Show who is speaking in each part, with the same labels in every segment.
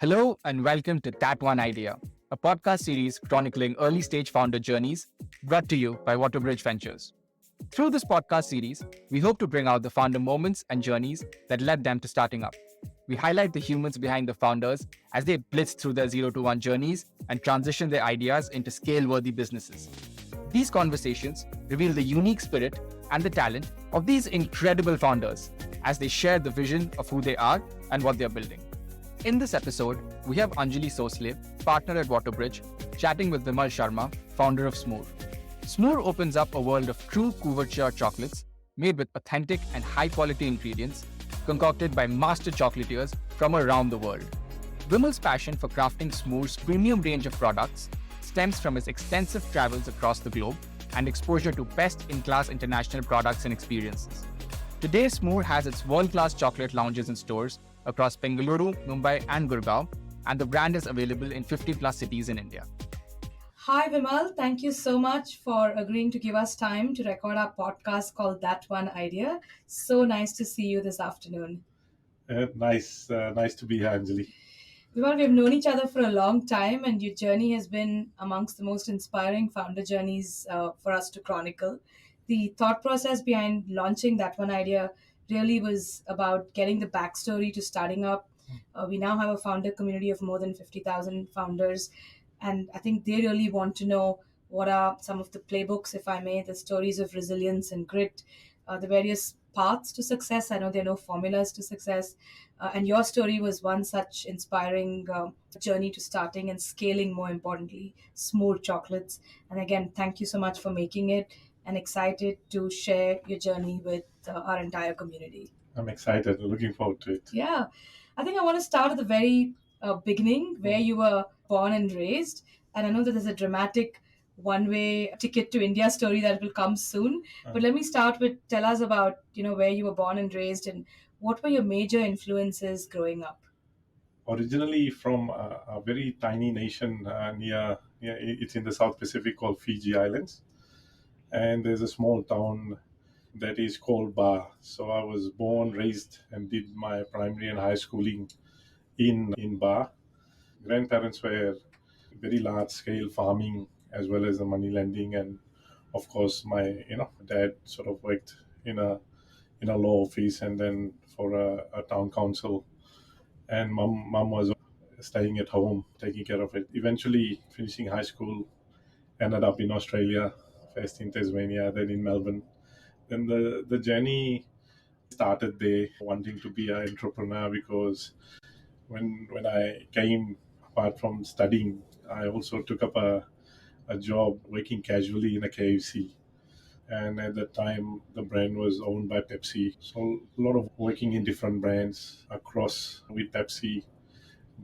Speaker 1: Hello and welcome to That One Idea, a podcast series chronicling early stage founder journeys brought to you by WaterBridge Ventures. Through this podcast series, we hope to bring out the founder moments and journeys that led them to starting up. We highlight the humans behind the founders as they blitz through their 0 to 1 journeys and transition their ideas into scale worthy businesses. These conversations reveal the unique spirit and the talent of these incredible founders as they share the vision of who they are and what they're building. In this episode, we have Anjali Sosale, partner at WaterBridge, chatting with Vimal Sharma, founder of Smoor. Smoor opens up a world of true couverture chocolates made with authentic and high-quality ingredients concocted by master chocolatiers from around the world. Vimal's passion for crafting Smoor's premium range of products stems from his extensive travels across the globe and exposure to best-in-class international products and experiences. Today, Smoor has its world-class chocolate lounges and stores across Bengaluru, Mumbai and Gurgaon, and the brand is available in 50 plus cities in India.
Speaker 2: Hi Vimal, thank you so much for agreeing to give us time to record our podcast called That One Idea. So nice to see you this afternoon.
Speaker 3: Nice to be here, Anjali.
Speaker 2: Vimal, we've known each other for a long time, and your journey has been amongst the most inspiring founder journeys for us to chronicle. The thought process behind launching That One Idea really was about getting the backstory to starting up. We now have a founder community of more than 50,000 founders, and I think they really want to know what are some of the playbooks, if I may, the stories of resilience and grit, the various paths to success. I know there are no formulas to success. And your story was one such inspiring journey to starting and scaling, more importantly, Smoor chocolates. And again, thank you so much for making it, and excited to share your journey with our entire community.
Speaker 3: I'm excited, looking forward to it.
Speaker 2: Yeah, I think I want to start at the very beginning where you were born and raised. And I know that there's a dramatic one-way ticket to India story that will come soon. But let me start with tell us about where you were born and raised and what were your major influences growing up.
Speaker 3: Originally from a very tiny nation it's in the South Pacific called Fiji Islands, and there's a small town that is called Ba. So I was born, raised, and did my primary and high schooling in Ba. Grandparents were very large scale farming as well as the money lending, and of course my dad sort of worked in a law office and then for a town council, and mom was staying at home taking care of it. Eventually finishing high school, ended up in Australia, first in Tasmania, then in Melbourne. Then the journey started there, wanting to be an entrepreneur, because when I came, apart from studying, I also took up a job working casually in a KFC. And at that time, the brand was owned by Pepsi. So a lot of working in different brands across with Pepsi,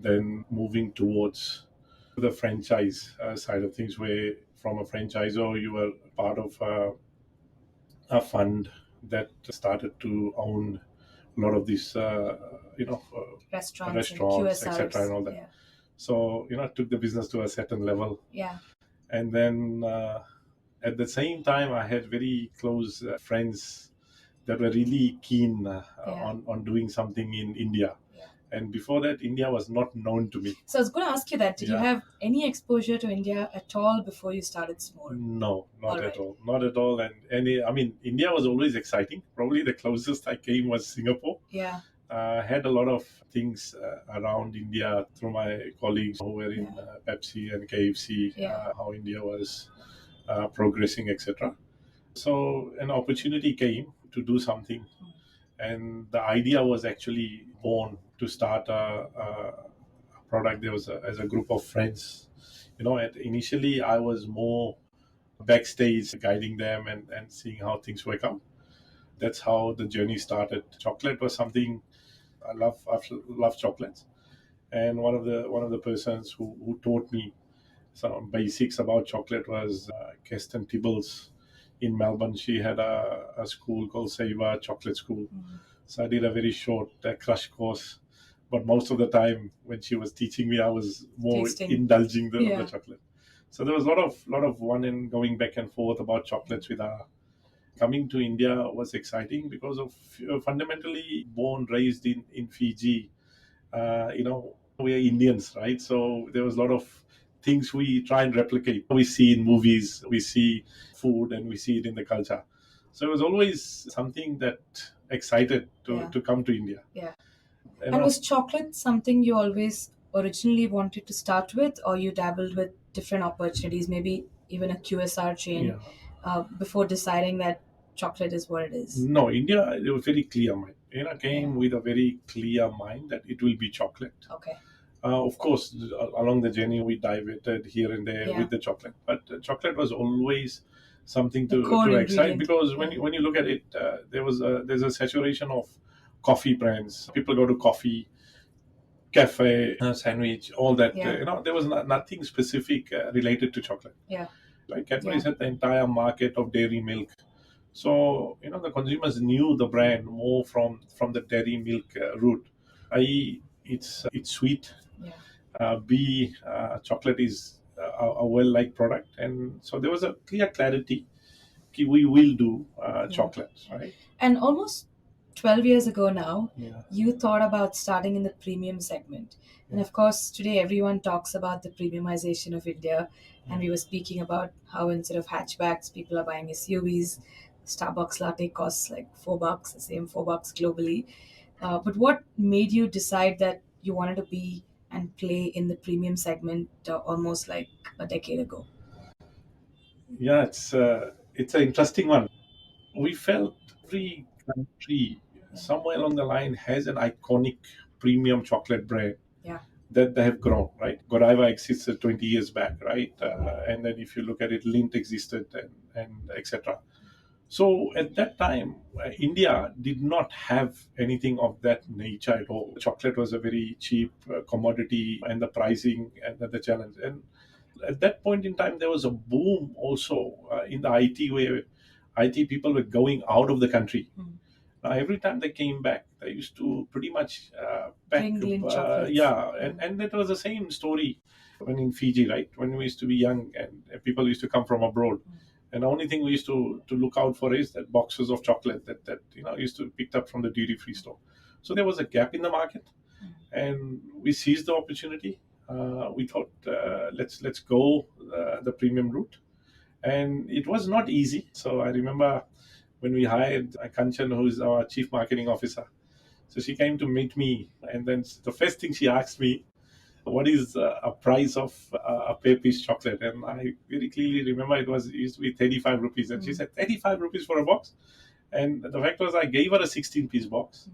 Speaker 3: then moving towards the franchise side of things, where from a franchisor, you were part of a fund that started to own a lot of these,
Speaker 2: Restaurants and
Speaker 3: restaurants,
Speaker 2: QSRs.
Speaker 3: etc., and all that.
Speaker 2: Yeah.
Speaker 3: So, took the business to a certain level.
Speaker 2: Yeah.
Speaker 3: And then at the same time, I had very close friends that were really keen on doing something in India.
Speaker 2: Yeah.
Speaker 3: And before that, India was not known to me.
Speaker 2: So I was going to ask you that. Did you
Speaker 3: Yeah.
Speaker 2: have any exposure to India at all before you started Smoor?
Speaker 3: No, not
Speaker 2: All
Speaker 3: at
Speaker 2: right.
Speaker 3: all. Not at all. India was always exciting. Probably the closest I came was Singapore.
Speaker 2: Yeah.
Speaker 3: Had a lot of things around India through my colleagues who were in Pepsi and KFC,
Speaker 2: Yeah.
Speaker 3: how India was progressing, etc. So an opportunity came to do something, and the idea was actually born to start a product. There was as a group of friends. Initially I was more backstage, guiding them and seeing how things work out. That's how the journey started. Chocolate was something I love chocolates, and one of the persons who taught me some basics about chocolate was Kirsten Tibbles in Melbourne. She had a school called Seva Chocolate School. So I did a very short crash course, but most of the time when she was teaching me, I was more
Speaker 2: Tasting.
Speaker 3: indulging the
Speaker 2: Yeah.
Speaker 3: chocolate. So there was a lot of one and going back and forth about chocolates with her. Coming to India was exciting because of fundamentally born, raised in Fiji. We are Indians, right? So there was a lot of things we try and replicate. We see in movies, we see food, and we see it in the culture. So it was always something that excited to come to India.
Speaker 2: Yeah.
Speaker 3: You
Speaker 2: And
Speaker 3: know,
Speaker 2: was chocolate something you always originally wanted to start with, or you dabbled with different opportunities, maybe even a QSR chain,
Speaker 3: yeah.
Speaker 2: before deciding that chocolate is what it is?
Speaker 3: No, India, it was very clear mind. Came
Speaker 2: Yeah.
Speaker 3: with a very clear mind that it will be chocolate.
Speaker 2: Okay.
Speaker 3: Of course, along the journey, we diverted here and there
Speaker 2: Yeah.
Speaker 3: with the chocolate, but chocolate was always something
Speaker 2: The core
Speaker 3: to excite,
Speaker 2: ingredient.
Speaker 3: because when you look at it, there's a saturation of coffee brands. People go to coffee, cafe, sandwich, all that.
Speaker 2: Yeah.
Speaker 3: There was nothing specific related to chocolate.
Speaker 2: Yeah.
Speaker 3: Like Cadbury had the entire market of dairy milk. So the consumers knew the brand more from the dairy milk route. I it's sweet.
Speaker 2: Yeah.
Speaker 3: Chocolate is a well liked product, and so there was a clear clarity. We will do chocolate, right?
Speaker 2: And almost 12 years ago now,
Speaker 3: Yeah.
Speaker 2: you thought about starting in the premium segment. And of course, today everyone talks about the premiumization of India. And we were speaking about how instead of hatchbacks, people are buying SUVs. Starbucks latte costs like $4, the same $4 globally. But what made you decide that you wanted to be and play in the premium segment almost like a decade ago?
Speaker 3: Yeah, it's an interesting one. We felt every country somewhere along the line has an iconic premium chocolate brand.
Speaker 2: Yeah.
Speaker 3: That they have grown, right? Godiva existed 20 years back, right? And then if you look at it, Lindt existed, and etc. So at that time, India did not have anything of that nature at all. Chocolate was a very cheap commodity, and the pricing and the challenge. And at that point in time, there was a boom also in the IT, where IT people were going out of the country. Every time they came back, they used to pretty much pack.
Speaker 2: Bring Lindt chocolates.
Speaker 3: Yeah, and it was the same story when in Fiji, right? When we used to be young and people used to come from abroad. And the only thing we used to look out for is that boxes of chocolate that used to be picked up from the duty free store. So there was a gap in the market, and we seized the opportunity. We thought, let's go the premium route, and it was not easy. So I remember when we hired Kanchan, who is our chief marketing officer. So she came to meet me, and then the first thing she asked me, what is a price of a pair piece chocolate? And I very clearly remember it used to be 35 rupees. And she said, 35 rupees for a box? And the fact was, I gave her a 16-piece box.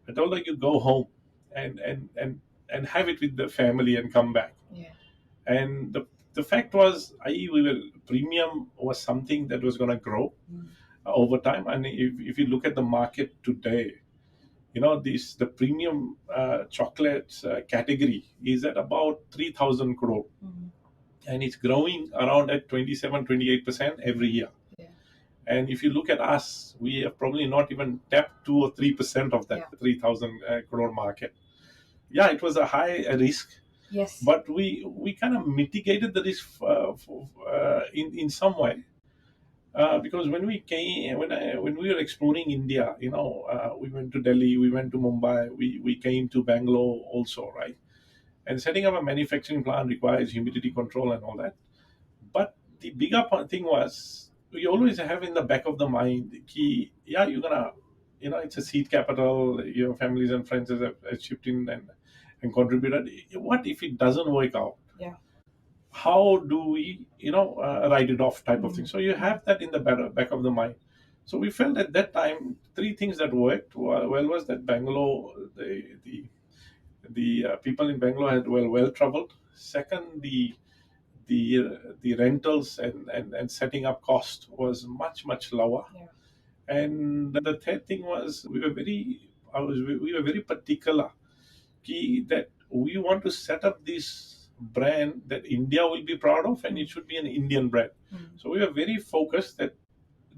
Speaker 3: I told her, you go home and have it with the family and come back.
Speaker 2: Yeah.
Speaker 3: And the fact was, premium was something that was going to grow over time. And if you look at the market today, the premium chocolate category is at about 3,000 crore. And it's growing around at 27-28% every year.
Speaker 2: Yeah.
Speaker 3: And if you look at us, we have probably not even tapped 2 or 3% of that 3,000 crore market. Yeah, it was a high risk.
Speaker 2: Yes.
Speaker 3: But we kind of mitigated the risk in some way. Because when we were exploring India, we went to Delhi, we went to Mumbai, we came to Bangalore also, right? And setting up a manufacturing plant requires humidity control and all that. But the bigger thing was, we always have in the back of the mind, you're gonna, it's a seed capital, your families and friends have chipped in and contributed. What if it doesn't work out?
Speaker 2: Yeah.
Speaker 3: How do we write it off, type of thing? So you have that in the back of the mind. So we felt at that time three things that worked well was that Bangalore, the people in Bangalore had well traveled. Second, the rentals and setting up cost was much lower.
Speaker 2: Yeah.
Speaker 3: And the third thing was, we were very particular that we want to set up this brand that India will be proud of, and it should be an Indian brand. So we were very focused that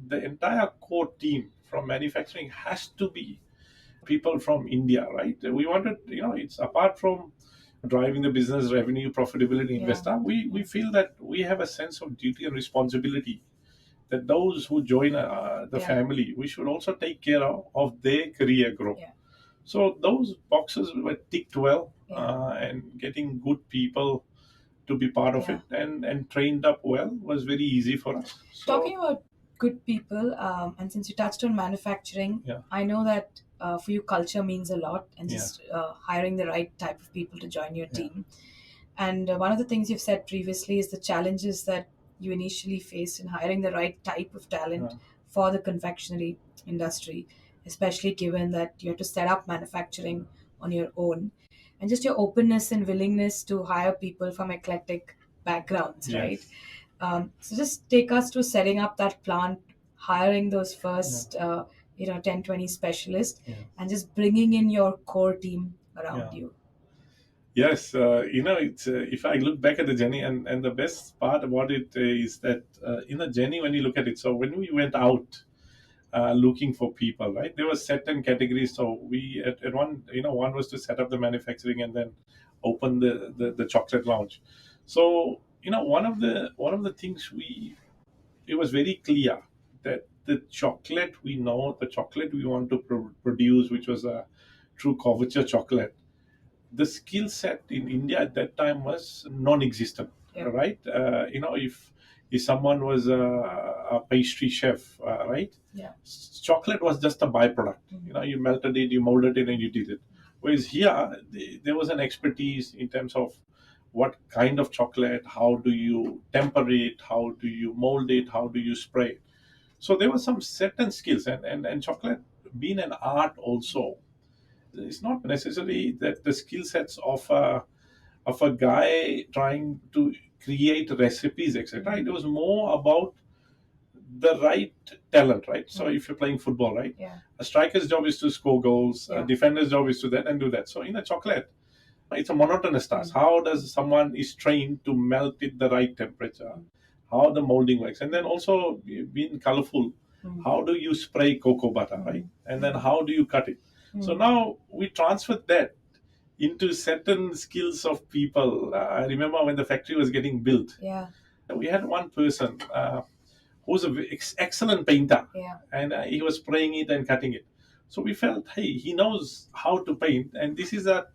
Speaker 3: the entire core team from manufacturing has to be people from India, right? We wanted, it's apart from driving the business revenue, profitability, investor, we feel that we have a sense of duty and responsibility that those who join the family, we should also take care of their career growth.
Speaker 2: Yeah.
Speaker 3: So those boxes were ticked well,
Speaker 2: Yeah.
Speaker 3: and getting good people to be part of
Speaker 2: Yeah.
Speaker 3: it and trained up well was very easy for us.
Speaker 2: Talking
Speaker 3: So
Speaker 2: about good people, and since you touched on manufacturing,
Speaker 3: yeah,
Speaker 2: I know that for you, culture means a lot, and
Speaker 3: yeah,
Speaker 2: just hiring the right type of people to join your
Speaker 3: yeah,
Speaker 2: team. And one of the things you've said previously is the challenges that you initially faced in hiring the right type of talent
Speaker 3: yeah,
Speaker 2: for the confectionery industry, especially given that you have to set up manufacturing on your own, and just your openness and willingness to hire people from eclectic backgrounds, right?
Speaker 3: yes,
Speaker 2: So just take us to setting up that plant, hiring those
Speaker 3: yeah,
Speaker 2: first, 10, 20 specialists,
Speaker 3: yeah,
Speaker 2: and just bringing in your core team around
Speaker 3: yeah.
Speaker 2: you.
Speaker 3: Yes, it's if I look back at the journey, and the best part about it is that in the journey when you look at it. So when we went out looking for people, right? There were certain categories. So we at one, one was to set up the manufacturing and then open the chocolate lounge. So one of the things it was very clear that the chocolate we know, the chocolate we want to produce, which was a true couverture chocolate, the skill set in India at that time was non-existent,
Speaker 2: Yeah.
Speaker 3: right? If someone was a pastry chef, right?
Speaker 2: Yeah.
Speaker 3: Chocolate was just a byproduct.
Speaker 2: Mhm.
Speaker 3: You melted it, you molded it, and you did it. Whereas here, there was an expertise in terms of what kind of chocolate, how do you temper it, how do you mold it, how do you spray it. So there were some certain skills, and chocolate being an art also, it's not necessarily that the skill sets of a guy trying to create recipes, etc. It was more about the right talent, right? So if you're playing football, right,
Speaker 2: Yeah.
Speaker 3: a striker's job is to score goals, a
Speaker 2: Yeah.
Speaker 3: defender's job is to that and do that. So in a chocolate, it's a monotonous task. How does someone is trained to melt it the right temperature, how the molding works, and then also being colorful, how do you spray cocoa butter, right, and then how do you cut it. So now we transferred that into certain skills of people. I remember when the factory was getting built,
Speaker 2: Yeah.
Speaker 3: we had one person who was an excellent painter,
Speaker 2: Yeah.
Speaker 3: and he was spraying it and cutting it. So we felt, hey, he knows how to paint, and this is a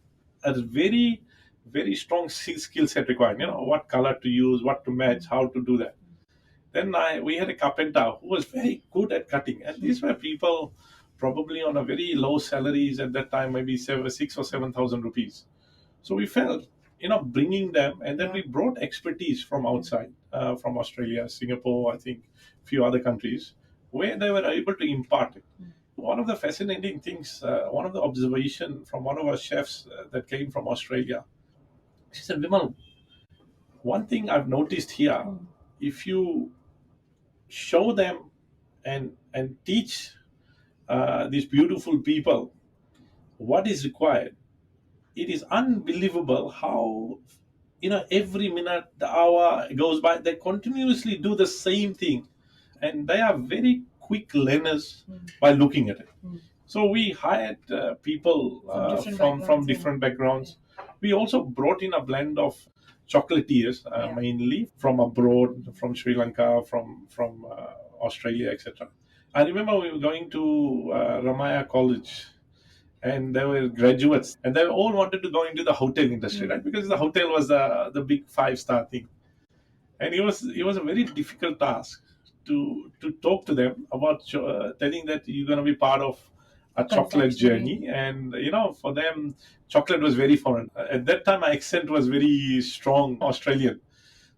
Speaker 3: very, very strong skill set required. What color to use, what to match, how to do that. Then we had a carpenter who was very good at cutting, and these were people probably on a very low salaries at that time, maybe 6 or 7 thousand rupees. So we felt, bringing them, and then
Speaker 2: Yeah.
Speaker 3: we brought expertise from outside, from Australia, Singapore, I think, few other countries, where they were able to impart it. One of the fascinating things, one of the observation from one of our chefs that came from Australia, she said, Vimal, one thing I've noticed here, if you show them and teach these beautiful people what is required, it is unbelievable how every minute, the hour goes by, they continuously do the same thing, and they are very quick learners by looking at it. So we hired people from different backgrounds. We also brought in a blend of chocolatiers,
Speaker 2: Yeah.
Speaker 3: mainly from abroad, from Sri Lanka, from Australia, etc. I remember we were going to Ramaya College, and there were graduates, and they all wanted to go into the hotel industry, right? Because the hotel was the big five-star thing, and it was a very difficult task to talk to them about telling that you're going to be part of a chocolate
Speaker 2: Confectionery.
Speaker 3: journey, and for them, chocolate was very foreign. At that time, my accent was very strong Australian,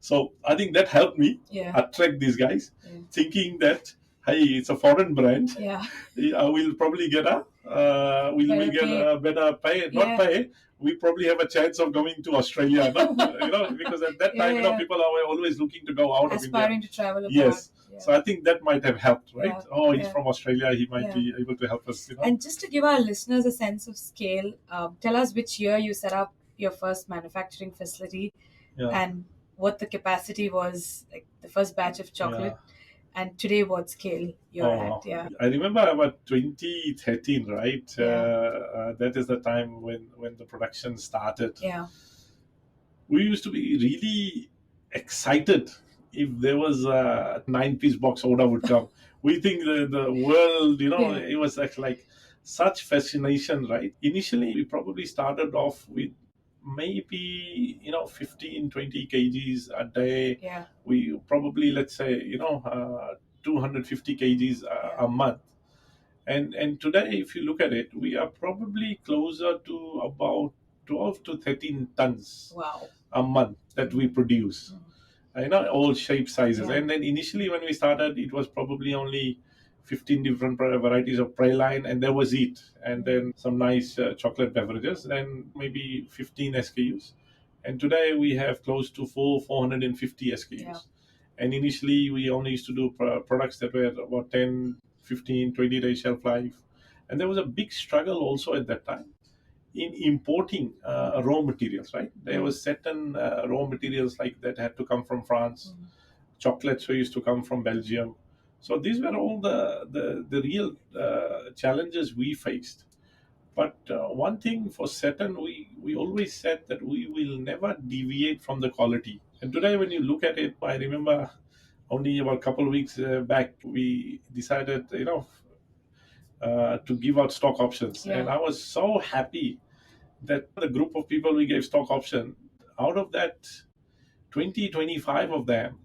Speaker 3: so I think that helped me
Speaker 2: Yeah.
Speaker 3: attract these guys,
Speaker 2: Yeah.
Speaker 3: thinking that, hey, it's a foreign brand.
Speaker 2: Yeah.
Speaker 3: We'll probably get we'll
Speaker 2: Better
Speaker 3: get
Speaker 2: pay.
Speaker 3: a better pay, not
Speaker 2: Yeah.
Speaker 3: pay. We probably have a chance of going to Australia, not, because at that time,
Speaker 2: Yeah.
Speaker 3: people are always looking to go out of India.
Speaker 2: Aspiring to travel abroad.
Speaker 3: Yes.
Speaker 2: Yeah.
Speaker 3: So I think that might have helped, right?
Speaker 2: Yeah.
Speaker 3: Oh, he's
Speaker 2: Yeah.
Speaker 3: from Australia. He might
Speaker 2: Yeah.
Speaker 3: be able to help us.
Speaker 2: And just to give our listeners a sense of scale, tell us which year you set up your first manufacturing facility
Speaker 3: Yeah.
Speaker 2: and what the capacity was, like the first batch of chocolate, and today what scale you're at. Yeah.
Speaker 3: I remember about 2013, right?
Speaker 2: Yeah.
Speaker 3: That is the time when the production started.
Speaker 2: Yeah.
Speaker 3: We used to be really excited if there was a 9-piece box order would come. We think the world,
Speaker 2: Yeah.
Speaker 3: it was like such fascination, right? Initially, we probably started off with maybe 15, 20 kgs a day.
Speaker 2: Yeah.
Speaker 3: We probably, let's say, 250 kgs
Speaker 2: Yeah.
Speaker 3: a month. And today, if you look at it, we are probably closer to about 12 to 13 tons
Speaker 2: Wow.
Speaker 3: a month that we produce. All shape sizes.
Speaker 2: Yeah.
Speaker 3: And then initially when we started, it was probably only 15 different varieties of praline, and there was it, and then some nice chocolate beverages, and maybe 15 SKUs. And today we have close to 450 SKUs.
Speaker 2: Yeah.
Speaker 3: And initially we only used to do products that were about 10, 15, 20 days shelf life. And there was a big struggle also at that time in importing raw materials, right? There was certain raw materials like that had to come from France. Chocolates were used to come from Belgium. So these were all the real challenges we faced. But one thing for certain, we always said that we will never deviate from the quality. And today, when you look at it, I remember only about a couple of weeks back, we decided, to give out stock options.
Speaker 2: Yeah.
Speaker 3: And I was so happy that the group of people we gave stock option, out of that, 25 of them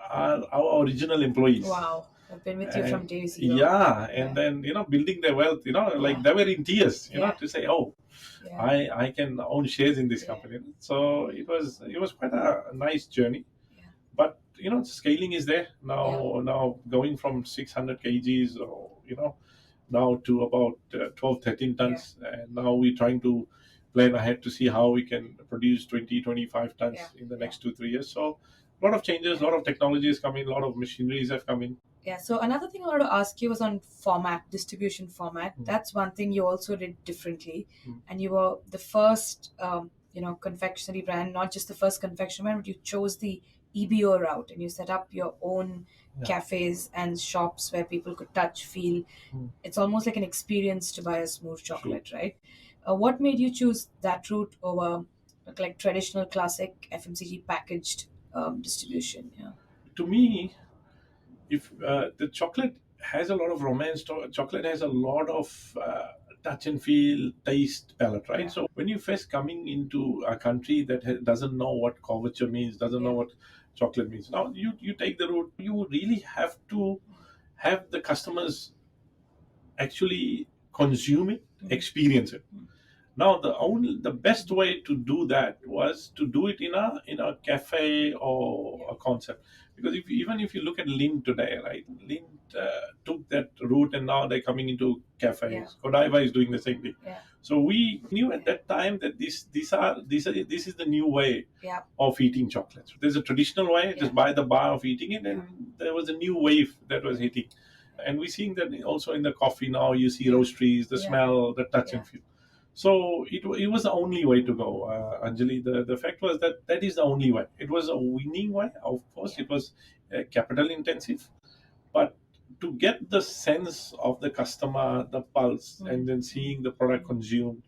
Speaker 3: are our original employees.
Speaker 2: Wow. I've been with you from day zero.
Speaker 3: Yeah, and then building their wealth, like they were in tears, to say, oh, I can own shares in this company. So it was quite a nice journey. But scaling is there now. Now going from 600 kgs, or now to about 12, 13 tons, and now we're trying to plan ahead to see how we can produce 20, 25 tons in the next 2-3 years. So a lot of changes, a lot of technology is coming, a lot of machineries have come in.
Speaker 2: Yeah. So another thing I wanted to ask you was on format, distribution format. That's one thing you also did differently, and you were the first, confectionery brand, not just the first confectionery brand, but you chose the EBO route, and you set up your own cafes and shops where people could touch, feel. It's almost like an experience to buy a Smoor chocolate, right? What made you choose that route over like traditional classic FMCG packaged distribution? Yeah.
Speaker 3: To me, if the chocolate has a lot of romance, chocolate has a lot of touch and feel, taste palette, right? So when you first coming into a country that doesn't know what couverture means, doesn't know what chocolate means, now you take the route, you really have to have the customers actually consume it, experience it. Now the best way to do that was to do it in a cafe or a concept, because even if you look at Lindt today, right? Lindt took that route, and now they're coming into cafes. Godiva is doing the same thing. So we knew at that time that this is the new way of eating chocolates. There's a traditional way, just by the bar of eating it, and there was a new wave that was hitting. And we're seeing that also in the coffee now. You see roasteries, the smell, the touch and feel. So it was the only way to go, Anjali. The fact was that is the only way. It was a winning way. Of course, it was capital intensive, but to get the sense of the customer, the pulse, and then seeing the product consumed,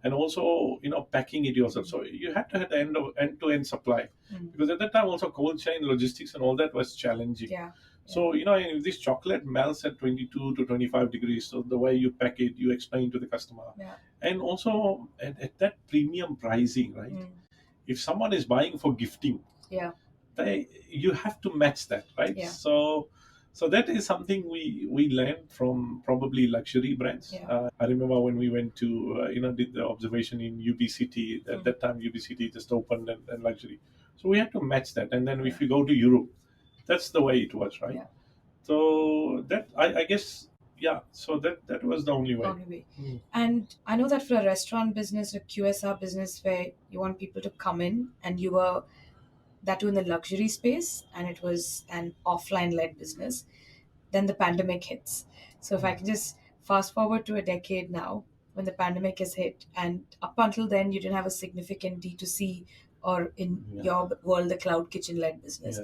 Speaker 3: and also packing it yourself. So you had to have the end-to-end supply, because at that time also cold chain logistics and all that was challenging. So, if this chocolate melts at 22 to 25 degrees, so the way you pack it, you explain to the customer. And also at that premium pricing, right? If someone is buying for gifting, you have to match that, right? So that is something we learned from probably luxury brands. I remember when we went to, did the observation in UB City. At that time, UB City just opened and luxury. So we had to match that. And then if you go to Europe, that's the way it was, right? So that I guess, so that was the only way.
Speaker 2: And I know that for a restaurant business, a QSR business where you want people to come in, and you were that too in the luxury space, and it was an offline led business, then the pandemic hits. So if I can just fast forward to a decade now, when the pandemic has hit, and up until then you didn't have a significant D2C, or in your world, the cloud kitchen led business.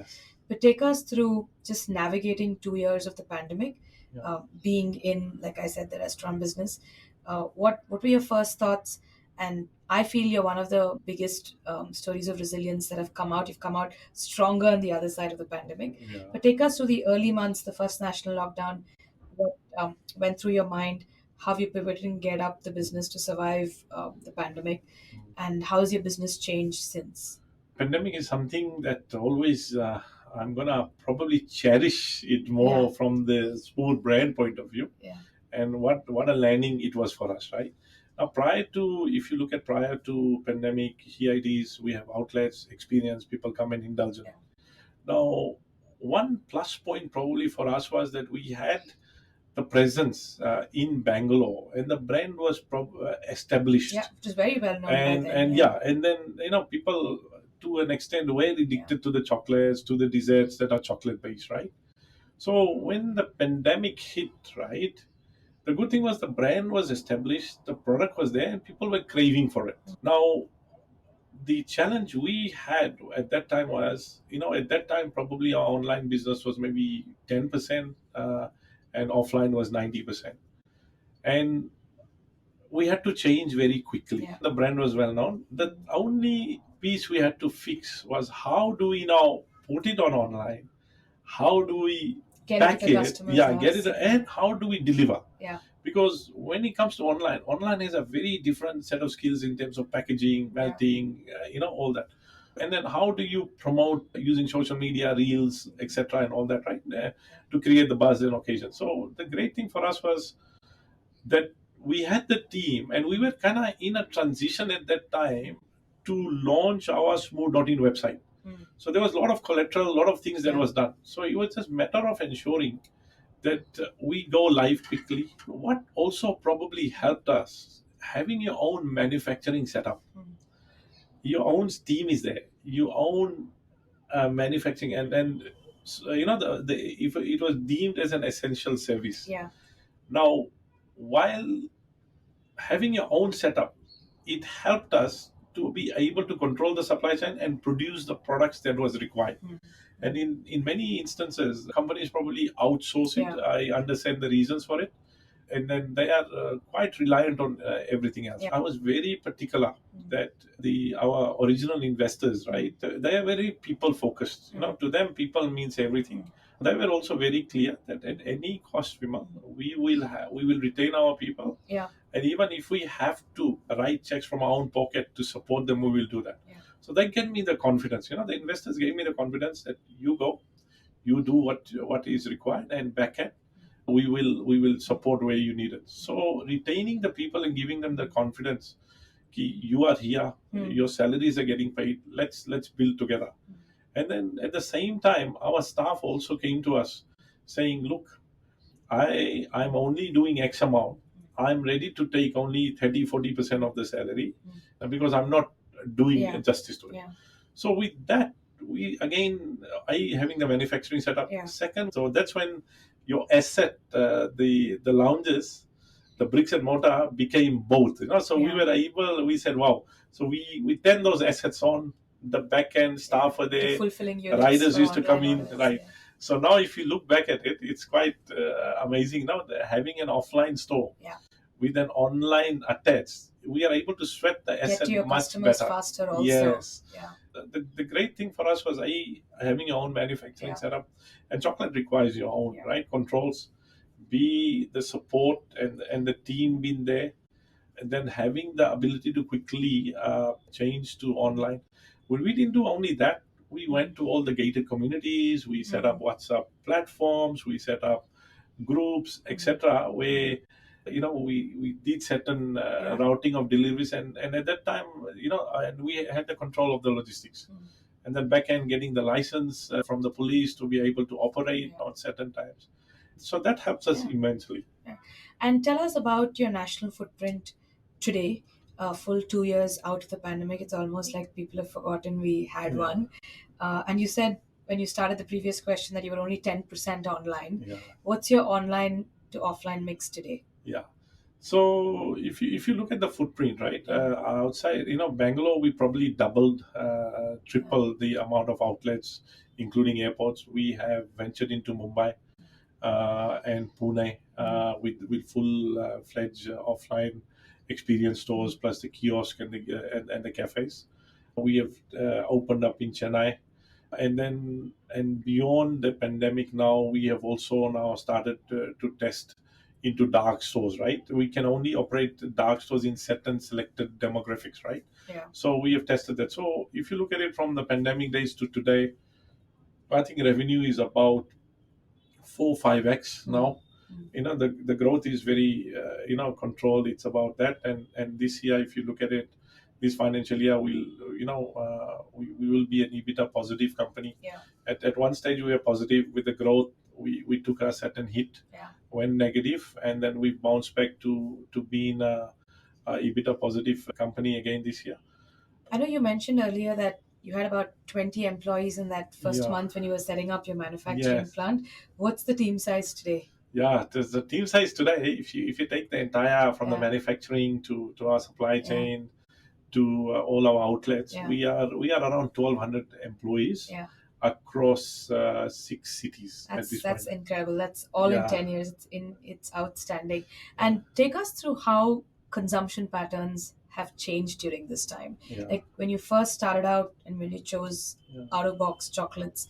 Speaker 2: But take us through just navigating 2 years of the pandemic, being in, like I said, the restaurant business. What were your first thoughts? And I feel you're one of the biggest stories of resilience that have come out. You've come out stronger on the other side of the pandemic. But take us through the early months, the first national lockdown. What went through your mind? how you pivoted and get up the business to survive the pandemic, and how has your business changed since?
Speaker 3: Pandemic is something that always I'm gonna probably cherish it more
Speaker 2: Yeah.
Speaker 3: from the Smoor brand point of view,
Speaker 2: Yeah.
Speaker 3: and what a learning it was for us, right? Now, if you look at prior to pandemic, here it is, we have outlets, experience, people come and indulge in.
Speaker 2: Yeah.
Speaker 3: Now, one plus point probably for us was that we had the presence in Bangalore, and the brand was established.
Speaker 2: Yeah, it was very well known by
Speaker 3: and
Speaker 2: then.
Speaker 3: and yeah, and then people to an extent were addicted to the chocolates, to the desserts that are chocolate based, right? So when the pandemic hit, right, the good thing was the brand was established, the product was there, and people were craving for it. Now, the challenge we had at that time was, at that time, probably our online business was maybe 10%, and offline was 90%. And we had to change very quickly.
Speaker 2: Yeah.
Speaker 3: The brand was well known. The only piece we had to fix was how do we now put it on online? How do we
Speaker 2: Get
Speaker 3: pack
Speaker 2: it to the
Speaker 3: it?
Speaker 2: customers'
Speaker 3: Yeah, get it,
Speaker 2: house.
Speaker 3: and how do we deliver?
Speaker 2: Yeah.
Speaker 3: Because when it comes to online has a very different set of skills in terms of packaging, melting, all that. And then how do you promote using social media, reels, etc., and all that, right? To create the buzz and occasion. So the great thing for us was that we had the team, and we were kind of in a transition at that time to launch our Smoor.in website. So there was a lot of collateral, a lot of things that was done. So it was just matter of ensuring that we go live quickly. What also probably helped us, having your own manufacturing setup, your own team is there, your own manufacturing, and then if it was deemed as an essential service.
Speaker 2: Yeah.
Speaker 3: Now, while having your own setup, it helped us to be able to control the supply chain and produce the products that was required. And in many instances, companies probably outsource it.
Speaker 2: Yeah.
Speaker 3: I understand the reasons for it. And then they are quite reliant on everything else.
Speaker 2: Yeah.
Speaker 3: I was very particular that our original investors, right, they are very people focused. To them, people means everything. They were also very clear that at any cost, Vimal, we will retain our people.
Speaker 2: Yeah.
Speaker 3: And even if we have to write checks from our own pocket to support them, we will do that.
Speaker 2: Yeah.
Speaker 3: So that gave me the confidence. The investors gave me the confidence that you go, you do what is required, and back end we will support where you need it. So retaining the people and giving them the confidence, you are here, your salaries are getting paid. Let's build together. And then at the same time, our staff also came to us saying, look, I'm only doing X amount. I'm ready to take only 30-40% of the salary because I'm not doing justice to it.
Speaker 2: Yeah.
Speaker 3: So with that, I having the manufacturing setup.
Speaker 2: Yeah.
Speaker 3: Second, so that's when your asset, the lounges, the bricks and mortar became both. So we said, wow. So we turned those assets on. The back end staff were there.
Speaker 2: Fulfilling units
Speaker 3: Riders
Speaker 2: for
Speaker 3: used to come
Speaker 2: online
Speaker 3: in,
Speaker 2: orders,
Speaker 3: right?
Speaker 2: yeah.
Speaker 3: So now, if you look back at it, it's quite amazing. Now, having an offline store with an online attached, we are able to sweat the
Speaker 2: Get
Speaker 3: asset
Speaker 2: to your
Speaker 3: much
Speaker 2: customers
Speaker 3: better.
Speaker 2: faster also.
Speaker 3: Yes.
Speaker 2: Yeah.
Speaker 3: The great thing for us was having your own manufacturing setup, and chocolate requires your own right controls, be the support and the team being there, and then having the ability to quickly change to online. Well, we didn't do only that. We went to all the gated communities. We set up WhatsApp platforms. We set up groups, etc., where we did certain routing of deliveries, and at that time, and we had the control of the logistics, and then back end getting the license from the police to be able to operate on certain times. So that helps us immensely.
Speaker 2: Yeah. And tell us about your national footprint today. Full 2 years out of the pandemic, it's almost like people have forgotten we had one. And you said when you started the previous question that you were only 10% online.
Speaker 3: Yeah.
Speaker 2: What's your online to offline mix today?
Speaker 3: Yeah. So if you look at the footprint, right, outside, Bangalore, we probably doubled, tripled the amount of outlets, including airports. We have ventured into Mumbai and Pune with full fledged offline experience stores plus the kiosk and the cafes. We have opened up in Chennai, and beyond the pandemic, now we have also now started to test into dark stores, right? We can only operate dark stores in certain selected demographics, right?
Speaker 2: Yeah.
Speaker 3: So we have tested that. So if you look at it from the pandemic days to today, I think revenue is about 4-5x now. The growth is very controlled. It's about that, and this year, if you look at it, this financial year, we will be an EBITDA positive company.
Speaker 2: Yeah.
Speaker 3: At one stage we were positive with the growth. We took a certain hit,
Speaker 2: Yeah.
Speaker 3: went negative, and then we bounced back to being a EBITDA positive company again this year.
Speaker 2: I know you mentioned earlier that you had about 20 employees in that first
Speaker 3: Yeah.
Speaker 2: month when you were setting up your manufacturing
Speaker 3: Yes.
Speaker 2: plant. What's the team size today?
Speaker 3: Yeah, the team size today, if you take the entire from the
Speaker 2: Yeah.
Speaker 3: manufacturing to our supply chain to all our outlets,
Speaker 2: Yeah.
Speaker 3: we are around 1,200 employees
Speaker 2: Yeah.
Speaker 3: across 6 cities at this
Speaker 2: That's
Speaker 3: point.
Speaker 2: incredible. That's all in
Speaker 3: Yeah.
Speaker 2: 10 years. It's outstanding. And take us through how consumption patterns have changed during this time.
Speaker 3: Yeah.
Speaker 2: Like when you first started out and when you chose
Speaker 3: Yeah.
Speaker 2: out of box chocolates,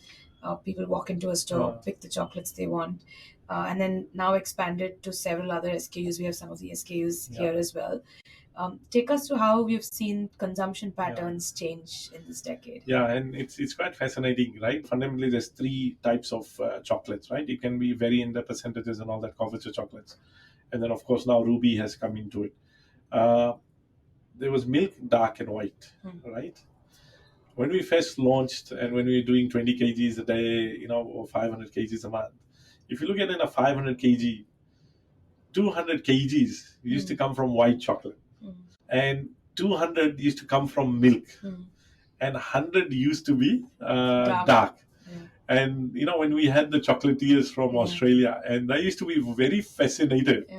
Speaker 2: people walk into a store,
Speaker 3: Yeah.
Speaker 2: pick the chocolates they want, and then now expanded to several other SKUs. We have some of the SKUs
Speaker 3: Yeah.
Speaker 2: here as well. Take us through how we've seen consumption patterns change in this decade.
Speaker 3: Yeah, and it's quite fascinating, right? Fundamentally, there's 3 types of chocolates, right? It can be vary in the percentages and all that, couverture chocolates, and then of course now Ruby has come into it. There was milk, dark and white, right? When we first launched and when we were doing 20 kgs a day, or 500 kgs a month, if you look at it, a 500 kg, 200 kgs used to come from white chocolate, and 200 used to come from milk, and 100 used to be dark. And when we had the chocolatiers from Australia, and I used to be very fascinated,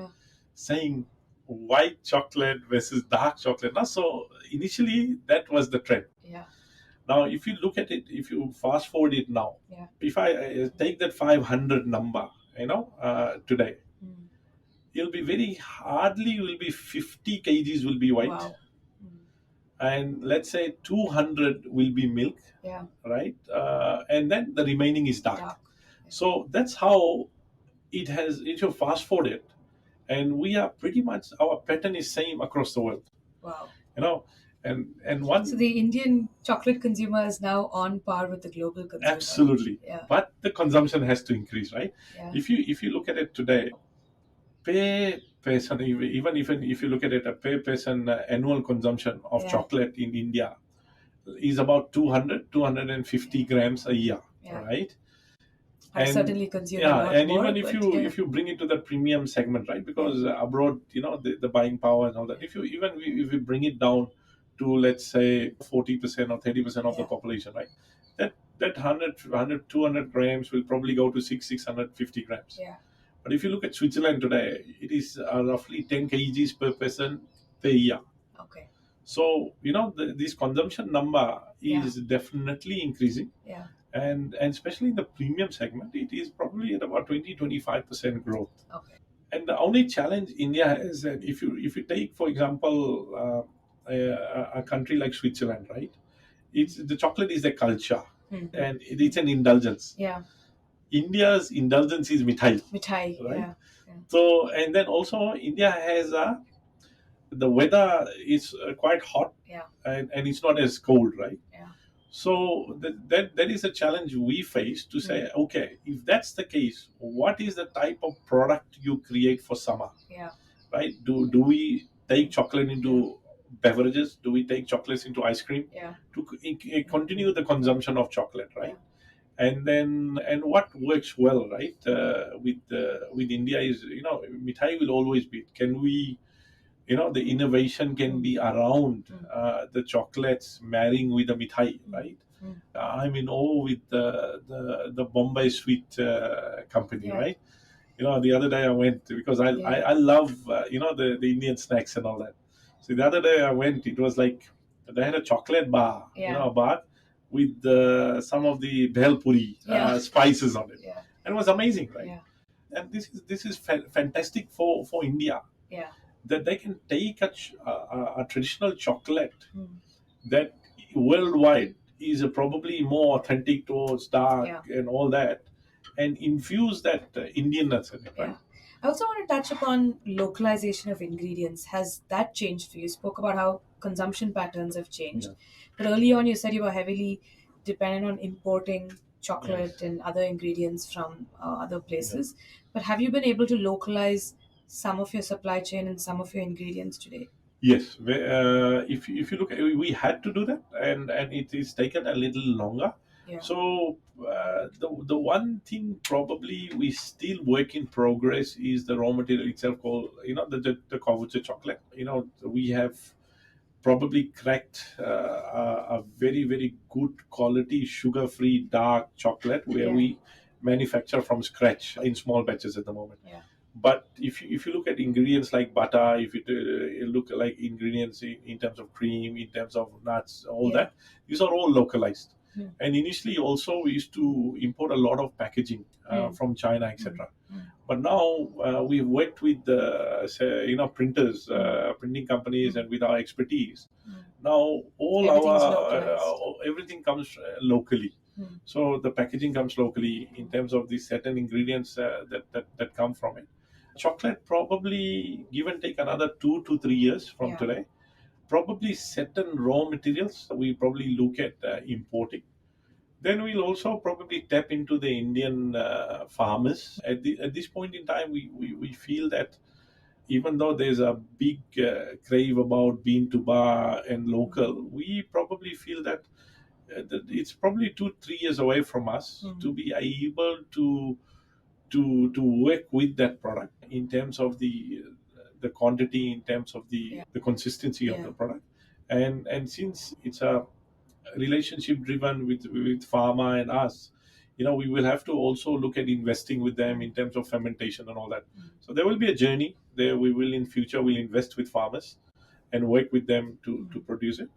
Speaker 3: saying white chocolate versus dark chocolate. Now, so initially that was the trend. Now, if you look at it, if you fast forward it now, if I take that 500 number, today, it'll be very hardly will be 50 kgs will be white.
Speaker 2: Wow.
Speaker 3: And let's say 200 will be milk, right? And then the remaining is dark. So that's how it has. If you fast forward it, and we are pretty much, our pattern is same across the world.
Speaker 2: Wow.
Speaker 3: And one.
Speaker 2: So the Indian chocolate consumer is now on par with the global consumer.
Speaker 3: Absolutely.
Speaker 2: Yeah.
Speaker 3: But the consumption has to increase, right?
Speaker 2: Yeah.
Speaker 3: If you look at it today, per person, even if you look at it, a per person annual consumption of chocolate in India is about 250 grams a year, right?
Speaker 2: I certainly consume a
Speaker 3: yeah,
Speaker 2: lot
Speaker 3: and
Speaker 2: more,
Speaker 3: even if you bring it to the premium segment, right? Because abroad, the buying power and all that. If you bring it down to, let's say, 40% or 30% of the population, right? That 200 grams will probably go to 650 grams.
Speaker 2: Yeah.
Speaker 3: But if you look at Switzerland today, it is roughly 10 kgs per person per year.
Speaker 2: Okay.
Speaker 3: So this consumption number is definitely increasing.
Speaker 2: Yeah.
Speaker 3: And especially in the premium segment, it is probably at about 20-25% growth.
Speaker 2: Okay.
Speaker 3: And the only challenge India has, that if you take, for example, a country like Switzerland, right? The chocolate is a culture, and it's an indulgence.
Speaker 2: Yeah.
Speaker 3: India's indulgence is mithai.
Speaker 2: Mithai,
Speaker 3: right?
Speaker 2: yeah.
Speaker 3: So, and then also India has the weather is quite hot, and it's not as cold, right?
Speaker 2: Yeah.
Speaker 3: So that is a challenge we face to say, okay, if that's the case, what is the type of product you create for summer?
Speaker 2: Yeah.
Speaker 3: Right? Do we take chocolate into beverages? Do we take chocolates into ice cream?
Speaker 2: Yeah.
Speaker 3: To continue the consumption of chocolate, right?
Speaker 2: Yeah.
Speaker 3: And what works well, right? With India is, mithai will always be. Can we, the innovation can be around the chocolates marrying with the mithai, right? I'm in awe with the Bombay Sweet company, right? The other day I went, because I love the Indian snacks and all that. So the other day I went, it was like they had a chocolate bar, a bar with some of the bhel puri spices on it, and it was amazing, right?
Speaker 2: Yeah.
Speaker 3: And this is fantastic for India.
Speaker 2: Yeah.
Speaker 3: That they can take a traditional chocolate that worldwide is probably more authentic towards dark and all that, and infuse that Indianness in it, right?
Speaker 2: I also want to touch upon localization of ingredients. Has that changed for you? You spoke about how consumption patterns have changed.
Speaker 3: Yeah.
Speaker 2: But early on, you said you were heavily dependent on importing chocolate
Speaker 3: Yes.
Speaker 2: and other ingredients from other
Speaker 3: Yeah.
Speaker 2: places. But have you been able to localize some of your supply chain and some of your ingredients today?
Speaker 3: Yes, if you look, we had to do that, and it is taken a little longer.
Speaker 2: Yeah.
Speaker 3: So the one thing probably we still work in progress is the raw material itself, called the couverture chocolate. We have probably cracked a very good quality sugar free dark chocolate where
Speaker 2: Yeah.
Speaker 3: we manufacture from scratch in small batches at the moment.
Speaker 2: Yeah.
Speaker 3: But if you look at ingredients like butter, if you look like ingredients in terms of cream, in terms of nuts, all
Speaker 2: Yeah.
Speaker 3: that, these are all localized.
Speaker 2: Hmm.
Speaker 3: And initially also we used to import a lot of packaging from China, etc. But now we've worked with printers, printing companies, and with our expertise. Now all
Speaker 2: Everything's
Speaker 3: our
Speaker 2: localized.
Speaker 3: everything comes locally. So the packaging comes locally in terms of the certain ingredients that come from it. Chocolate probably give and take another 2 to 3 years from
Speaker 2: Yeah.
Speaker 3: today. Probably certain raw materials we probably look at importing. Then we'll also probably tap into the Indian farmers. At this point in time, we feel that even though there's a big crave about bean to bar and local, we probably feel that it's probably 2 3 years away from us to be able to work with that product in terms of the quantity, in terms of the consistency of
Speaker 2: Yeah.
Speaker 3: the product. And since it's a relationship driven with pharma and us, we will have to also look at investing with them in terms of fermentation and all that. So there will be a journey there. We will in future will invest with farmers and work with them to produce it.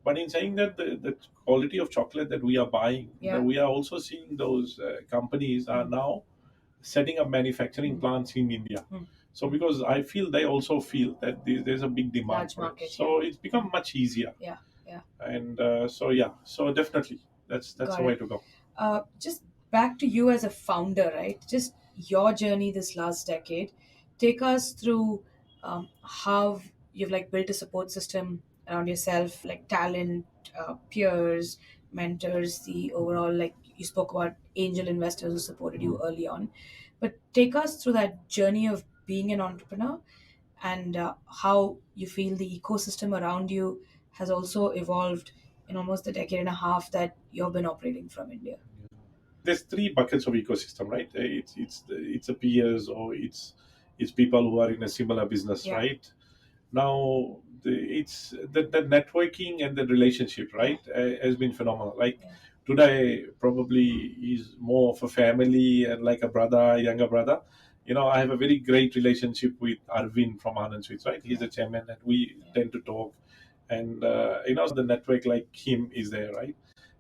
Speaker 3: But in saying that, the quality of chocolate that we are buying,
Speaker 2: Yeah.
Speaker 3: we are also seeing those companies are now setting up manufacturing plants in India. So because I feel they also feel that there's a big demand
Speaker 2: Large
Speaker 3: for it,
Speaker 2: market,
Speaker 3: so it's become much easier.
Speaker 2: Yeah. Yeah.
Speaker 3: And so definitely that's
Speaker 2: Got
Speaker 3: the
Speaker 2: it.
Speaker 3: way to go.
Speaker 2: Just back to you as a founder, right? Just your journey this last decade. Take us through how you've like built a support system around yourself, like talent, peers, mentors, the overall, like you spoke about angel investors who supported you early on. But take us through that journey of being an entrepreneur and how you feel the ecosystem around you has also evolved in almost a decade and a half that you've been operating from India.
Speaker 3: There's three buckets of ecosystem, right? It's a peers, or it's people who are in a similar business,
Speaker 2: Yeah.
Speaker 3: right? Now it's the networking and the relationship, right, has been phenomenal. Like
Speaker 2: Yeah.
Speaker 3: today probably is more of a family and like a brother, younger brother. I have a very great relationship with Arvind from Anand Sweets, right? He's the chairman, and we tend to talk. And the network like him is there, right?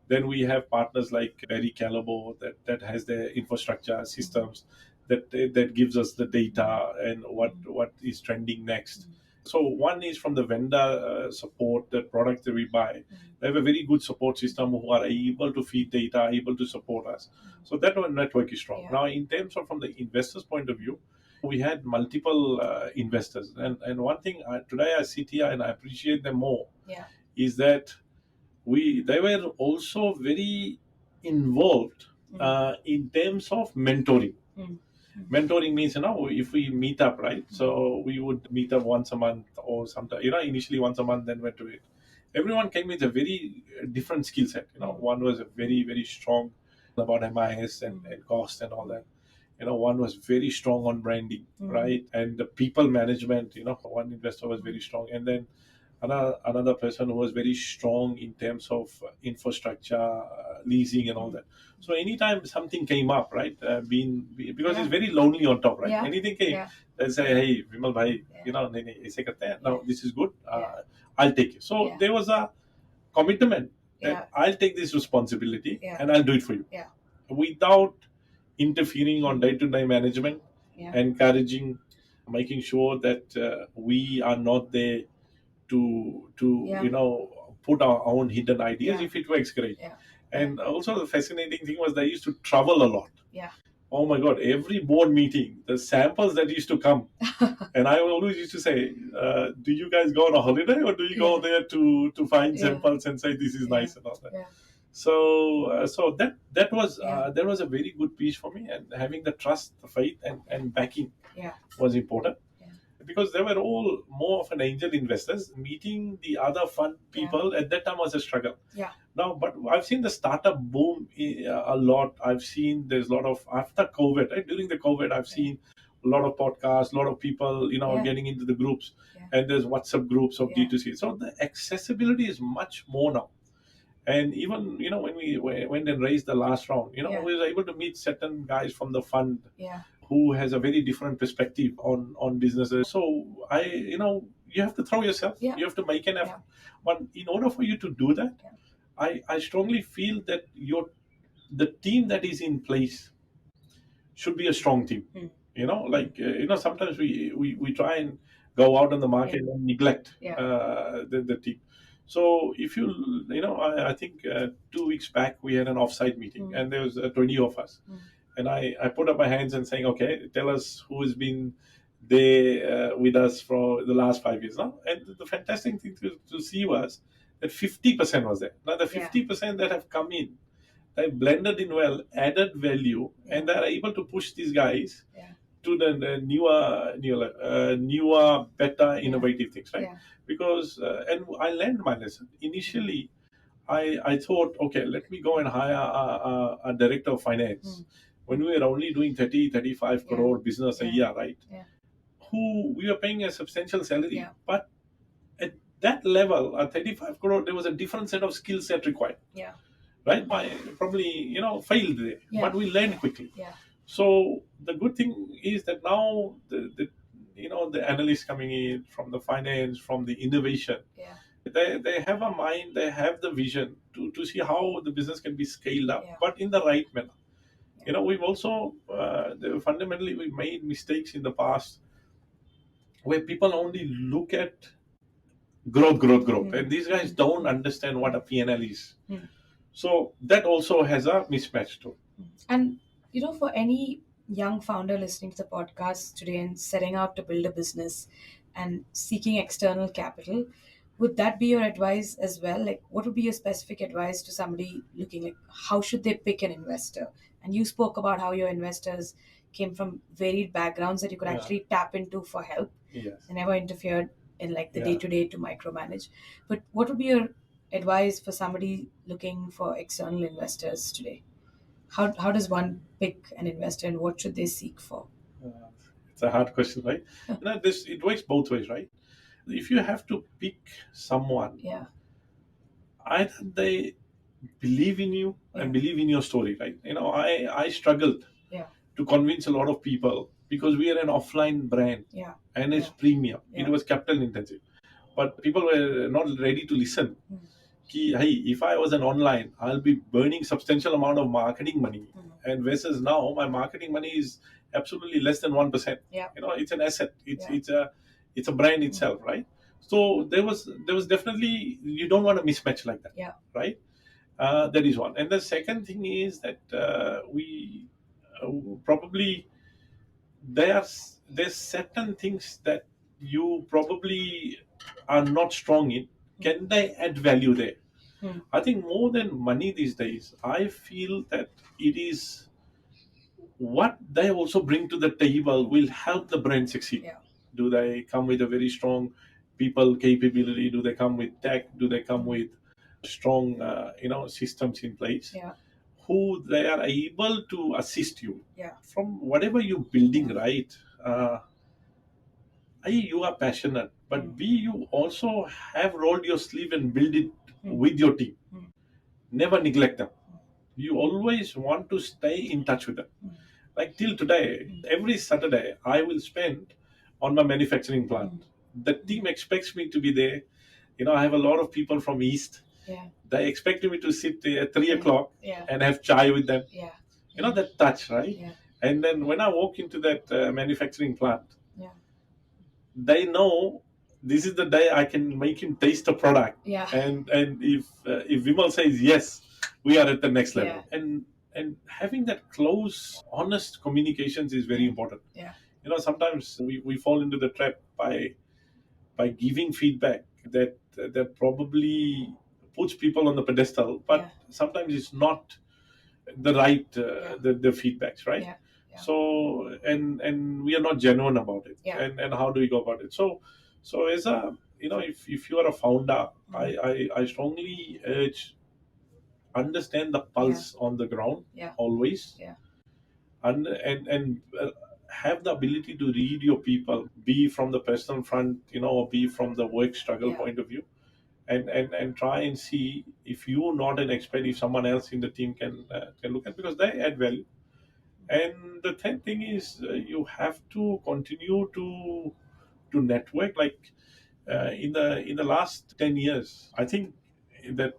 Speaker 3: Then we have partners like Barry Calabo that has their infrastructure systems that gives us the data and what is trending next. So one is from the vendor support, the products that we buy. They have a very good support system who are able to feed data, able to support us. So that one network is strong.
Speaker 2: Yeah.
Speaker 3: Now, in terms of from the investors' point of view, we had multiple investors, and one thing today I sit here and I appreciate them more.
Speaker 2: Yeah.
Speaker 3: Is that they were also very involved in terms of mentoring. Mentoring means, if we meet up, right? So we would meet up once a month or sometime, initially once a month, then went to it. Everyone came with a very different skill set. One was a very strong about MIS and cost and all that. One was very strong on branding, right? And the people management, one investor was very strong. And then another person who was very strong in terms of infrastructure, leasing, and all that. So anytime something came up, right, because it's very lonely on top, right?
Speaker 2: Yeah.
Speaker 3: Anything came,
Speaker 2: Yeah.
Speaker 3: they'll say, "Hey, Vimal bhai, nahi, nahi, aise karte hain. Now this is good. I'll take it." So there was a commitment that I'll take this responsibility and I'll do it for you, without interfering on day-to-day management, encouraging, making sure that we are not there to put our own hidden ideas. If it works, great. And also the fascinating thing was they used to travel a lot. Oh my God, every board meeting, the samples that used to come. And I always used to say, do you guys go on a holiday or do you go there to find samples and say this is nice and all that?
Speaker 2: Yeah.
Speaker 3: So that was
Speaker 2: Yeah.
Speaker 3: that was a very good piece for me, and having the trust, the faith, and backing
Speaker 2: Yeah.
Speaker 3: was important.
Speaker 2: Yeah.
Speaker 3: Because they were all more of an angel investors. Meeting the other fund people at that time was a struggle.
Speaker 2: Yeah.
Speaker 3: Now, but I've seen the startup boom a lot. I've seen there's a lot of, after COVID, right? During the COVID, I've seen a lot of podcasts, a lot of people, getting into the groups, and there's WhatsApp groups of D2C. So the accessibility is much more now. And even, when we went and raised the last round, we were able to meet certain guys from the fund who has a very different perspective on businesses. So you have to throw yourself, you have to make an effort. But in order for you to do that, I strongly feel that the team that is in place should be a strong team. Sometimes we try and go out on the market and neglect the team. So if I think 2 weeks back we had an offsite meeting, and there was 20 of us, and I put up my hands and saying, okay, tell us who has been there with us for the last 5 years now. And the fantastic thing to see was that 50% was there. Now the 50% that have come in, they blended in well, added value, and they're able to push these guys to the newer, better, innovative things, right? Because and I learned my lesson. Initially, I thought, okay, let me go and hire a director of finance when we were only doing 35 crore business a year, right? Who we were paying a substantial salary, but at that level, at 35 crore, there was a different set of skill set required. Right? I probably failed there, but we learned quickly. So the good thing is that now the analysts coming in from the finance, from the innovation, they have a mind, they have the vision to see how the business can be scaled up, but in the right manner. We've also fundamentally we made mistakes in the past where people only look at growth, and these guys don't understand what a P&L is. So that also has a mismatch too.
Speaker 2: And for any young founder listening to the podcast today and setting out to build a business and seeking external capital, would that be your advice as well? Like, what would be your specific advice to somebody looking, like, how should they pick an investor? And you spoke about how your investors came from varied backgrounds that you could actually tap into for help.
Speaker 3: Yes.
Speaker 2: They never interfered in like the day-to-day to micromanage. But what would be your advice for somebody looking for external investors today? How does one pick an investor, and what should they seek for?
Speaker 3: It's a hard question, right? It works both ways, right? If you have to pick someone, either they believe in you and believe in your story, right? I struggled to convince a lot of people because we are an offline brand and it's premium. It was capital intensive, but people were not ready to listen. Hey, if I was an online, I'll be burning substantial amount of marketing money, and versus now my marketing money is absolutely less than 1%. It's an asset. It's a brand itself, right? So there was definitely, you don't want a mismatch like that, right? That is one. And the second thing is that we probably there's certain things that you probably are not strong in. Can they add value there? I think more than money these days, I feel that it is what they also bring to the table will help the brand succeed. Do they come with a very strong people capability? Do they come with tech? Do they come with strong systems in place? Who they are able to assist you from whatever you're building, right? You are passionate, but B, you also have rolled your sleeve and build it with your team. Never neglect them. You always want to stay in touch with them. Like till today, every Saturday, I will spend on my manufacturing plant. The team expects me to be there. I have a lot of people from East. They expect me to sit there at 3 o'clock and have chai with them. That touch, right? And then when I walk into that manufacturing plant, they know this is the day I can make him taste the product. And if Vimal says yes, we are at the next level. And and having that close, honest communications is very important.
Speaker 2: Yeah.
Speaker 3: Sometimes we fall into the trap by giving feedback that probably puts people on the pedestal, but sometimes it's not the right the feedbacks, right? So and we are not genuine about it. And how do we go about it? So as a if you are a founder, I strongly urge, understand the pulse on the ground always. And have the ability to read your people, be from the personal front, or be from the work struggle point of view, and try and see, if you're not an expert, if someone else in the team can look at, because they add value. And the third thing is, you have to continue to network. Like in the last 10 years, I think that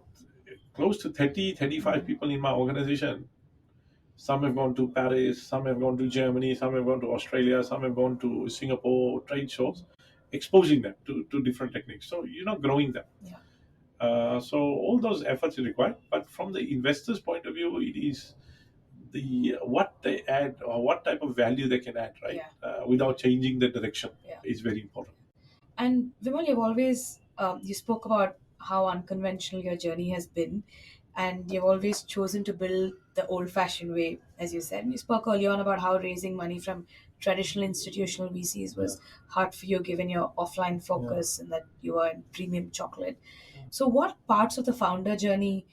Speaker 3: close to 35 people in my organization, some have gone to Paris, some have gone to Germany, some have gone to Australia, some have gone to Singapore trade shows, exposing them to different techniques. So you're not growing them. So all those efforts are required. But from the investor's point of view, it is what they add, or what type of value they can add, right? Without changing the direction is very important.
Speaker 2: And Vimal, you've always you spoke about how unconventional your journey has been, and you've always chosen to build the old-fashioned way, as you said. You spoke earlier on about how raising money from traditional institutional VCs was hard for you, given your offline focus and that you are in premium chocolate. So, what parts of the founder journey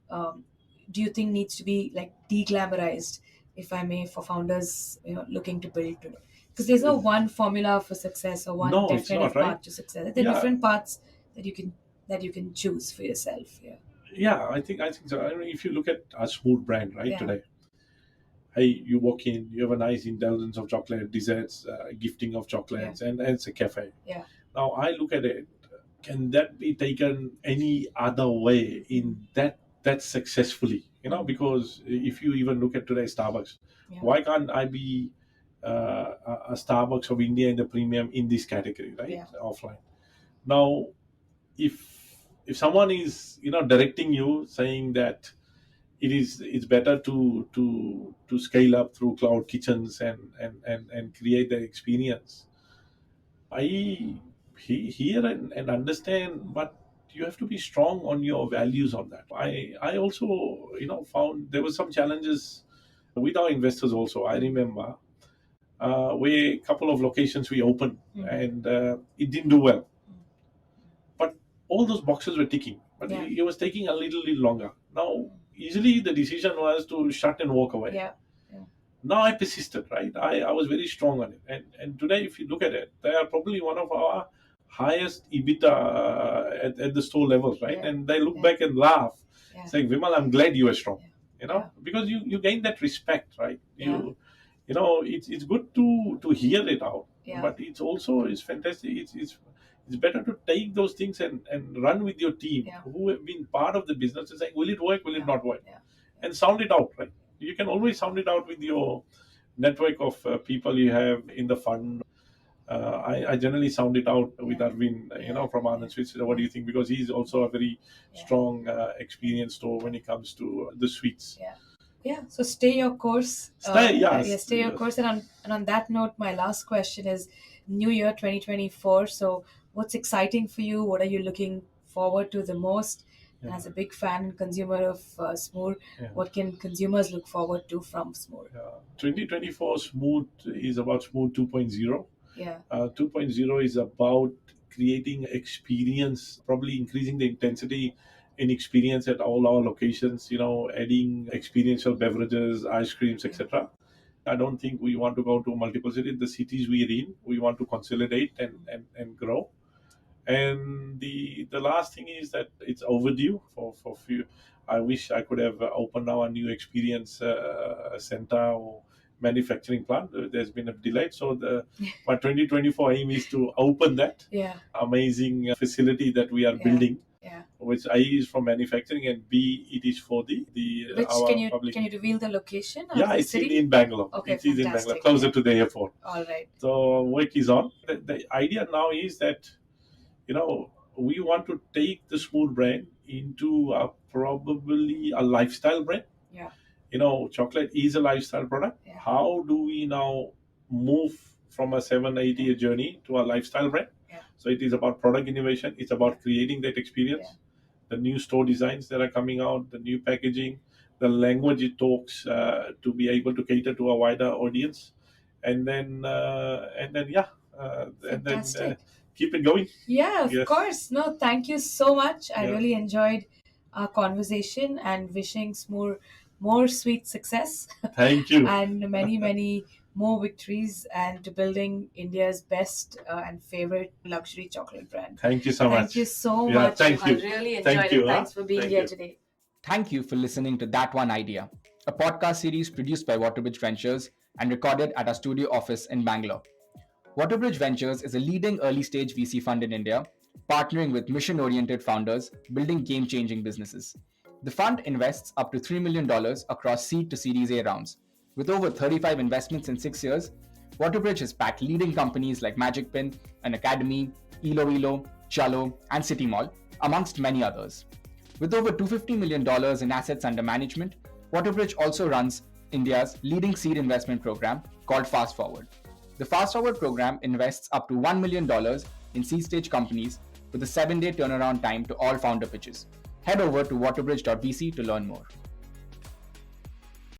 Speaker 2: um, do you think needs to be like de-glamorized, if I may, for founders looking to build today? Because there's no one formula for success or one
Speaker 3: No, it's
Speaker 2: definitive
Speaker 3: not, right?
Speaker 2: path to success. There are different paths that you can choose for yourself.
Speaker 3: I think so. I mean, if you look at our Smoor brand, right, today, hey, you walk in, you have a nice indulgence of chocolate, desserts, gifting of chocolates, and it's a cafe. Now I look at it, can that be taken any other way in that successfully? Because if you even look at today's Starbucks, why can't I be a Starbucks of India in the premium in this category, right? Offline. Now, if someone is directing you, saying that it's better to scale up through cloud kitchens and create the experience, I hear and understand, but you have to be strong on your values on that. I also found there were some challenges with our investors also. I remember where a couple of locations we opened, and it didn't do well, but all those boxes were ticking, but it was taking a little longer. Now easily the decision was to shut and walk away. Now I persisted, right? I was very strong on it. And today, if you look at it, they are probably one of our highest EBITDA at the store levels, right? And they look back and laugh, saying, Vimal, I'm glad you were strong, because you gain that respect, right? It's good to hear it out, but it's fantastic. It's better to take those things and run with your team who have been part of the business and saying, will it work, will it not work? And sound it out, right? You can always sound it out with your network of people you have in the fund. I generally sound it out with Arvind, from Anand Sweets. What do you think? Because he's also a very strong, experienced store when it comes to the sweets.
Speaker 2: So stay your course.
Speaker 3: Stay
Speaker 2: Your course. And on that note, my last question is New Year 2024. So what's exciting for you? What are you looking forward to the most? And as a big fan and consumer of Smoor, what can consumers look forward to from Smoor?
Speaker 3: 2024 Smooth is about Smooth 2.0. 2.0 is about creating experience, probably increasing the intensity in experience at all our locations, adding experiential beverages, ice creams, etc. I don't think we want to go to multiple cities. The cities we're in, we want to consolidate and grow. And the last thing is that it's overdue for few. I wish I could have opened now a new experience center or manufacturing plant. There's been a delay, so my 2024 aim is to open that amazing facility that we are building. Which A is for manufacturing and B it is for the
Speaker 2: Which
Speaker 3: our
Speaker 2: can you
Speaker 3: public.
Speaker 2: can you reveal the location? Of
Speaker 3: Yeah,
Speaker 2: the
Speaker 3: it's
Speaker 2: city?
Speaker 3: in Bangalore.
Speaker 2: Okay,
Speaker 3: it is in Bangalore,
Speaker 2: fantastic.
Speaker 3: closer to the airport.
Speaker 2: All right.
Speaker 3: So work is on. The idea now is that we want to take the Smoor brand into probably a lifestyle brand. chocolate is a lifestyle product.
Speaker 2: Yeah.
Speaker 3: How do we now move from a 7-8 year journey to a lifestyle brand?
Speaker 2: Yeah.
Speaker 3: So it is about product innovation. It's about creating that experience. The new store designs that are coming out, the new packaging, the language it talks, to be able to cater to a wider audience, and then
Speaker 2: Fantastic.
Speaker 3: keep it going.
Speaker 2: Yeah, of
Speaker 3: Yes.
Speaker 2: course. No, thank you so much. I
Speaker 3: Yeah.
Speaker 2: really enjoyed our conversation and wishing Smoor more sweet success
Speaker 3: Thank you.
Speaker 2: and many, many more victories and to building India's best and favorite luxury chocolate brand.
Speaker 3: Thank you so much.
Speaker 2: Thank you so
Speaker 3: Yeah,
Speaker 2: much.
Speaker 3: thank you.
Speaker 2: I really
Speaker 3: Thank
Speaker 2: enjoyed
Speaker 3: you,
Speaker 2: it.
Speaker 3: huh?
Speaker 2: Thanks for being
Speaker 3: Thank
Speaker 2: here
Speaker 3: you.
Speaker 2: today.
Speaker 1: Thank you for listening to That One Idea, a podcast series produced by WaterBridge Ventures and recorded at our studio office in Bangalore. WaterBridge Ventures is a leading early stage VC fund in India, partnering with mission oriented founders building game changing businesses. The fund invests up to $3 million across seed to Series A rounds. With over 35 investments in 6 years, WaterBridge has backed leading companies like Magic Pin, An Academy, Elo, Chalo, and City Mall, amongst many others. With over $250 million in assets under management, WaterBridge also runs India's leading seed investment program called Fast Forward. The Fast Forward program invests up to $1 million in seed stage companies with a 7-day turnaround time to all founder pitches. Head over to waterbridge.vc to learn more.